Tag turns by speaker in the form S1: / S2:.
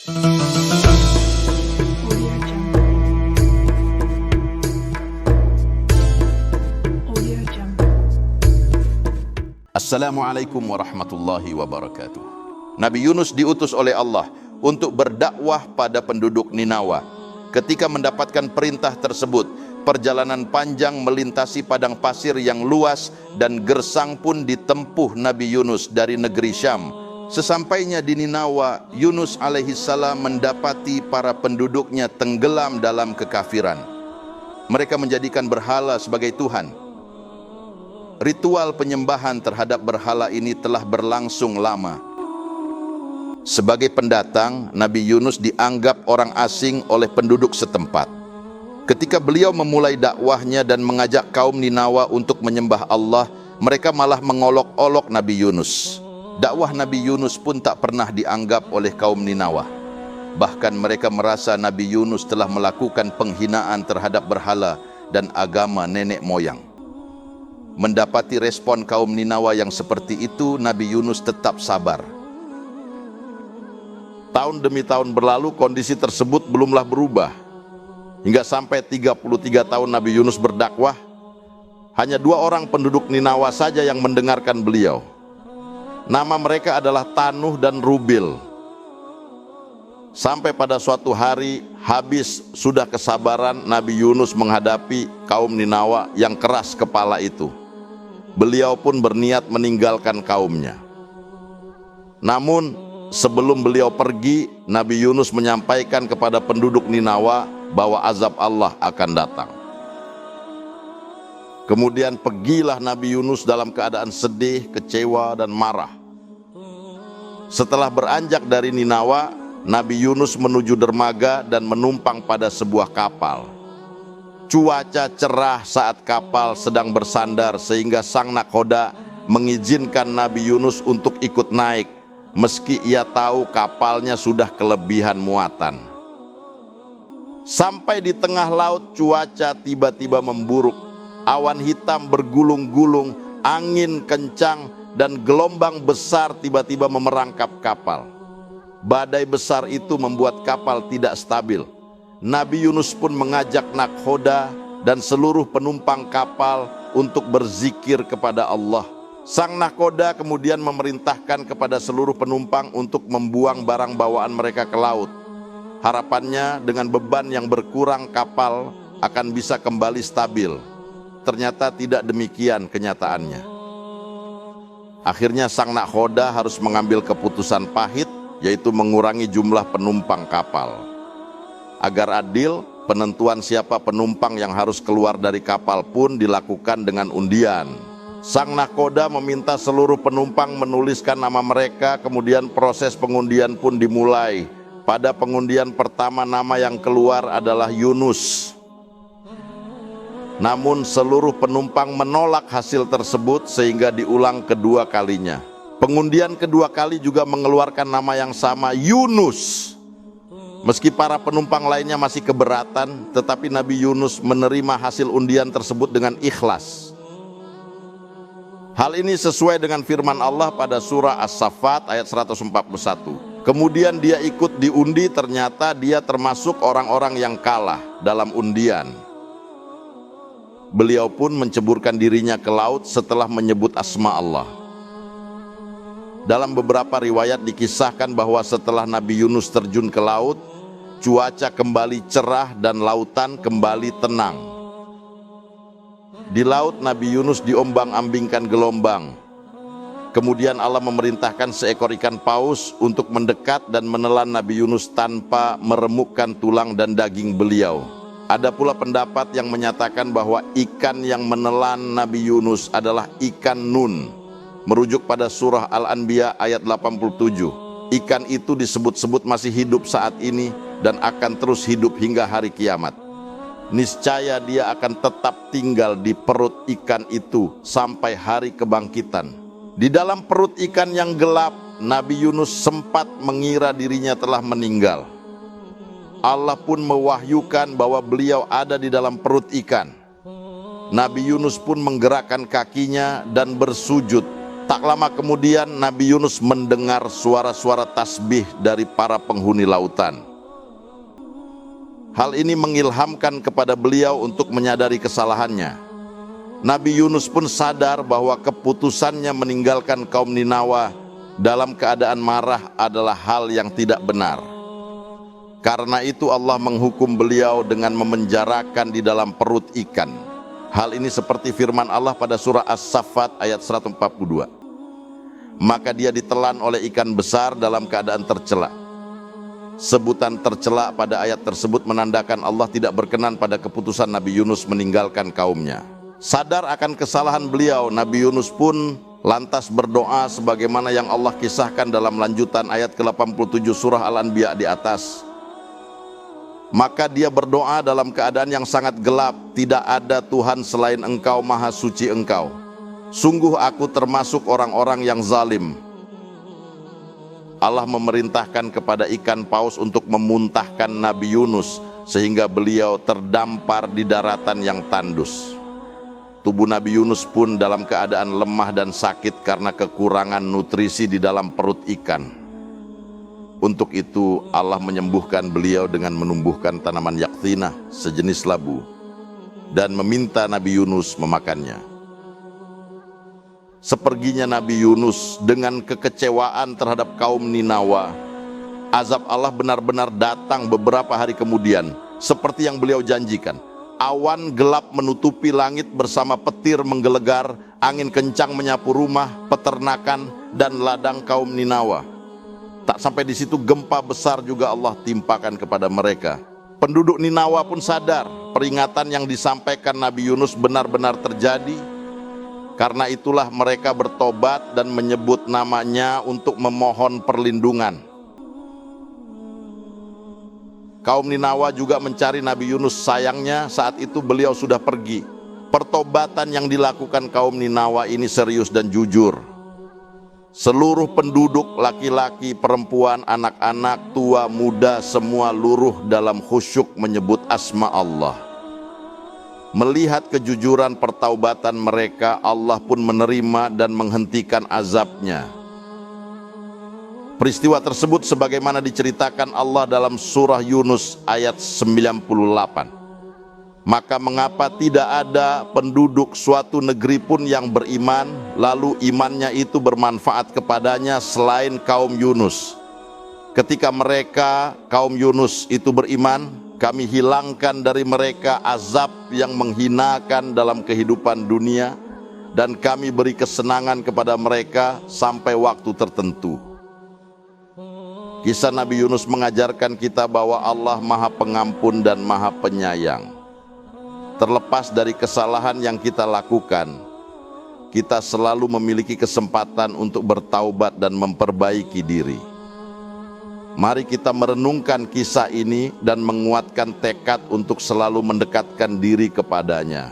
S1: Assalamualaikum warahmatullahi wabarakatuh. Nabi Yunus diutus oleh Allah untuk berdakwah pada penduduk Ninawa. Ketika mendapatkan perintah tersebut, perjalanan panjang melintasi padang pasir yang luas dan gersang pun ditempuh Nabi Yunus dari negeri Syam. Sesampainya di Ninawa, Yunus alaihissalam mendapati para penduduknya tenggelam dalam kekafiran. Mereka menjadikan berhala sebagai Tuhan. Ritual penyembahan terhadap berhala ini telah berlangsung lama. Sebagai pendatang, Nabi Yunus dianggap orang asing oleh penduduk setempat. Ketika beliau memulai dakwahnya dan mengajak kaum Ninawa untuk menyembah Allah, mereka malah mengolok-olok Nabi Yunus. Dakwah Nabi Yunus pun tak pernah dianggap oleh kaum Ninawa. Bahkan mereka merasa Nabi Yunus telah melakukan penghinaan terhadap berhala dan agama nenek moyang. Mendapati respon kaum Ninawa yang seperti itu, Nabi Yunus tetap sabar. Tahun demi tahun berlalu, kondisi tersebut belumlah berubah. Hingga sampai 33 tahun Nabi Yunus berdakwah, hanya 2 orang penduduk Ninawa saja yang mendengarkan beliau. Nama mereka adalah Tanuh dan Rubil. Sampai pada suatu hari, habis sudah kesabaran Nabi Yunus menghadapi kaum Ninawa yang keras kepala itu. Beliau pun berniat meninggalkan kaumnya. Namun sebelum beliau pergi, Nabi Yunus menyampaikan kepada penduduk Ninawa bahwa azab Allah akan datang. Kemudian pergilah Nabi Yunus dalam keadaan sedih, kecewa dan marah. Setelah beranjak dari Ninawa, Nabi Yunus menuju dermaga dan menumpang pada sebuah kapal. Cuaca cerah saat kapal sedang bersandar sehingga sang nakhoda mengizinkan Nabi Yunus untuk ikut naik, meski ia tahu kapalnya sudah kelebihan muatan. Sampai di tengah laut, cuaca tiba-tiba memburuk. Awan hitam bergulung-gulung, angin kencang, dan gelombang besar tiba-tiba memerangkap kapal. Badai besar itu membuat kapal tidak stabil. Nabi Yunus pun mengajak nakhoda dan seluruh penumpang kapal untuk berzikir kepada Allah. Sang nakhoda kemudian memerintahkan kepada seluruh penumpang untuk membuang barang bawaan mereka ke laut. Harapannya dengan beban yang berkurang kapal akan bisa kembali stabil. Ternyata tidak demikian kenyataannya. Akhirnya sang nakhoda harus mengambil keputusan pahit, yaitu mengurangi jumlah penumpang kapal. Agar adil, penentuan siapa penumpang yang harus keluar dari kapal pun dilakukan dengan undian. Sang nakhoda meminta seluruh penumpang menuliskan nama mereka, kemudian proses pengundian pun dimulai. Pada pengundian pertama, nama yang keluar adalah Yunus. Namun seluruh penumpang menolak hasil tersebut sehingga diulang kedua kalinya. Pengundian kedua kali juga mengeluarkan nama yang sama, Yunus. Meski para penumpang lainnya masih keberatan, tetapi Nabi Yunus menerima hasil undian tersebut dengan ikhlas. Hal ini sesuai dengan firman Allah pada surah As-Saffat ayat 141. Kemudian dia ikut diundi, ternyata dia termasuk orang-orang yang kalah dalam undian. Beliau pun menceburkan dirinya ke laut setelah menyebut asma Allah. Dalam beberapa riwayat dikisahkan bahwa setelah Nabi Yunus terjun ke laut, cuaca kembali cerah dan lautan kembali tenang. Di laut Nabi Yunus diombang-ambingkan gelombang. Kemudian Allah memerintahkan seekor ikan paus untuk mendekat dan menelan Nabi Yunus tanpa meremukkan tulang dan daging beliau. Ada pula pendapat yang menyatakan bahwa ikan yang menelan Nabi Yunus adalah ikan Nun, merujuk pada surah Al-Anbiya ayat 87. Ikan itu disebut-sebut masih hidup saat ini dan akan terus hidup hingga hari kiamat. Niscaya dia akan tetap tinggal di perut ikan itu sampai hari kebangkitan. Di dalam perut ikan yang gelap, Nabi Yunus sempat mengira dirinya telah meninggal. Allah pun mewahyukan bahwa beliau ada di dalam perut ikan. Nabi Yunus pun menggerakkan kakinya dan bersujud Tak lama kemudian Nabi Yunus mendengar suara-suara tasbih dari para penghuni lautan. Hal ini mengilhamkan kepada beliau untuk menyadari kesalahannya. Nabi Yunus pun sadar bahwa keputusannya meninggalkan kaum Ninawa dalam keadaan marah adalah hal yang tidak benar. Karena itu Allah menghukum beliau dengan memenjarakan di dalam perut ikan. Hal ini seperti firman Allah pada surah As-Saffat ayat 142. Maka dia ditelan oleh ikan besar dalam keadaan tercela. Sebutan tercela pada ayat tersebut menandakan Allah tidak berkenan pada keputusan Nabi Yunus meninggalkan kaumnya. Sadar akan kesalahan beliau, Nabi Yunus pun lantas berdoa sebagaimana yang Allah kisahkan dalam lanjutan ayat ke-87 surah Al-Anbiya di atas. Maka dia berdoa dalam keadaan yang sangat gelap, tidak ada Tuhan selain Engkau, Maha Suci Engkau. Sungguh aku termasuk orang-orang yang zalim. Allah memerintahkan kepada ikan paus untuk memuntahkan Nabi Yunus sehingga beliau terdampar di daratan yang tandus. Tubuh Nabi Yunus pun dalam keadaan lemah dan sakit karena kekurangan nutrisi di dalam perut ikan. Untuk itu Allah menyembuhkan beliau dengan menumbuhkan tanaman yaktinah sejenis labu dan meminta Nabi Yunus memakannya. Seperginya Nabi Yunus dengan kekecewaan terhadap kaum Ninawa, azab Allah benar-benar datang beberapa hari kemudian seperti yang beliau janjikan. Awan gelap menutupi langit bersama petir menggelegar, angin kencang menyapu rumah, peternakan, dan ladang kaum Ninawa. Tak sampai di situ, gempa besar juga Allah timpakan kepada mereka. Penduduk Ninawa pun sadar peringatan yang disampaikan Nabi Yunus benar-benar terjadi. Karena itulah mereka bertobat dan menyebut namanya untuk memohon perlindungan. Kaum Ninawa juga mencari Nabi Yunus, sayangnya saat itu beliau sudah pergi. Pertobatan yang dilakukan kaum Ninawa ini serius dan jujur. Seluruh penduduk, laki-laki, perempuan, anak-anak, tua, muda, semua luruh dalam khusyuk menyebut asma Allah. Melihat kejujuran pertaubatan mereka, Allah pun menerima dan menghentikan azabnya. Peristiwa tersebut sebagaimana diceritakan Allah dalam surah Yunus ayat 98. Maka mengapa tidak ada penduduk suatu negeri pun yang beriman, lalu imannya itu bermanfaat kepadanya selain kaum Yunus. Ketika mereka, kaum Yunus itu beriman, kami hilangkan dari mereka azab yang menghinakan dalam kehidupan dunia, dan kami beri kesenangan kepada mereka sampai waktu tertentu. Kisah Nabi Yunus mengajarkan kita bahwa Allah Maha Pengampun dan Maha Penyayang. Terlepas dari kesalahan yang kita lakukan, kita selalu memiliki kesempatan untuk bertaubat dan memperbaiki diri. Mari kita merenungkan kisah ini dan menguatkan tekad untuk selalu mendekatkan diri kepadanya.